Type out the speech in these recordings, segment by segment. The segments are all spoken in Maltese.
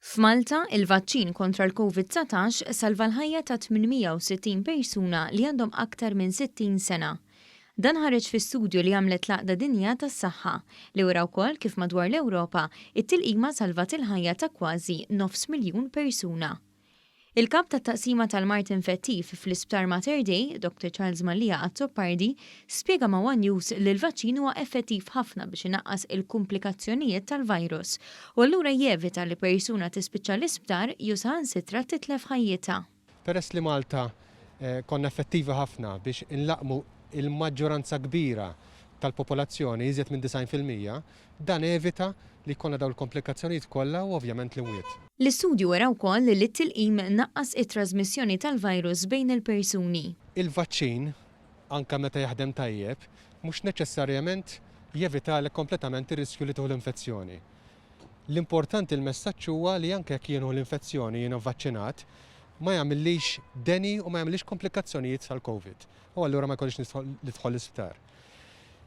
F'Malta, il-vaċċin kontra l-COVID-19 salva l-ħajja ta' 860 persuna li għandhom aktar minn 60 sena. Dan ħareġ fi studju li għamlet l-Għaqda Dinja tas-Saħħa li wara wkoll kif madwar l-Ewropa it-tilqima salvat il-ħajja ta' kważi 900,000 persuna. Il-kap ta' taqsima tal-mart infettiv fl-Isptar Mater Dei, Dr. Charles Malija Azzopardi, spjega ma' One News li l-vaċċin huwa effettiv ħafna biex inaqqas il-komplikazzjonijiet tal-virus u allura jevita li persuna tispiċċa l-isptar jew saħansitra titlef ħajjitha. Peress li Malta konna effettivi ħafna biex inlaqmu il-maġġoranza kbira tal-popolazzjoni iżjed minn 90%, dan evita li jkollna dawn il-komplikazzjonijiet kollha u ovvjament l-imwiet. L-istudju wera wkoll li t-tilqim naqqas it-trasmissjoni tal-virus bejn il-persuni. Il-vaċċin, anke meta jaħdem tajjeb, mhux neċessarjament jevita kompletament ir-riskju li tieħu l-infezzjoni. L-importanti l-messaġġ huwa li anke jekk jieħu l-infezzjoni jiena vvaċċinat, ma jagħmellix deni u ma jagħmellix komplikazzjonijiet tal-COVID. U allura ma jkollix nidħol l-isptar.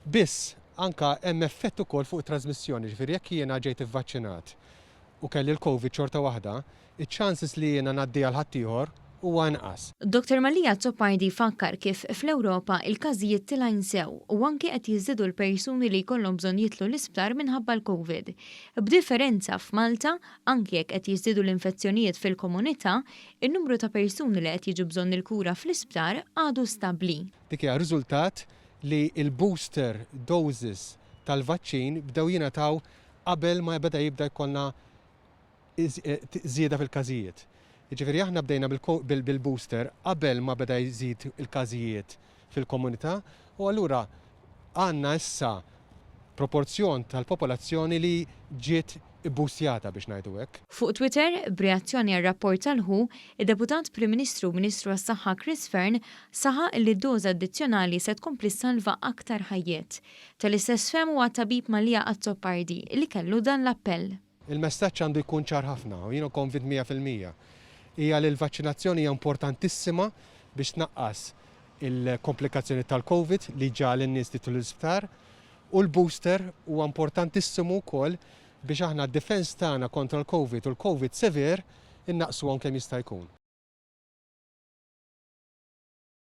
Biss anka hemm effett ukoll fuq it-trasmissjoni, ġifieri jekk jiena ġejt ivvaċċinat u kelli l-COVID xorta waħda, iċ-chances li jiena ngħaddi għal ħaddieħor huwa inqas. Dr. Malija Azzopardi fakkar kif fl-Ewropa il-każijiet tilgħin sew u anke qed jiżdiedu l-persuni li jkollhom bżonn jitlu l-isptar minħabba l-COVID. B'differenza f'Malta, anke jekk qed jiżdiedu l-infezzjonijiet fil-komunità, in-numru ta' persuni li qed jiġu bżonn il-kura fl-isptar għadu stabbli. Dik hija riżultat li il-booster doses tal-vaċċin bdew jingħataw qabel ma jibda jkollna żieda fil-każijiet. Jiġifieri aħna bdejna bil-booster qabel ma beda jżid il-każijiet fil-komunità u allura għandna issa proporzjon tal-popolazzjoni li ġiet ibboostjata biex ngħidu hekk. Fuq Twitter, b'reazzjoni għar-rapport tal-WHO, id-Deputat Prim Ministru u Ministru għas-Saħħa Chris Fern saħaq li d-doża addizzjonali se tkompli salva aktar ħajjiet. Tal-istess fem huwa tabib Malija Azzopardi li kellu dan l-appell. Il-messaġġ għandu jkun ċar ħafna u jiena konvint 100%. Hija li l-vaċċinazzjoni hija importantissima biex tnaqqas il-komplikazzjoni tal-COVID li ġal in-nies titlu l-isptar u l-booster huwa importantissimu wkoll biex aħna d-difens tagħna kontra l-COVID u l-COVID sever innaqsu kemm jista' jkun.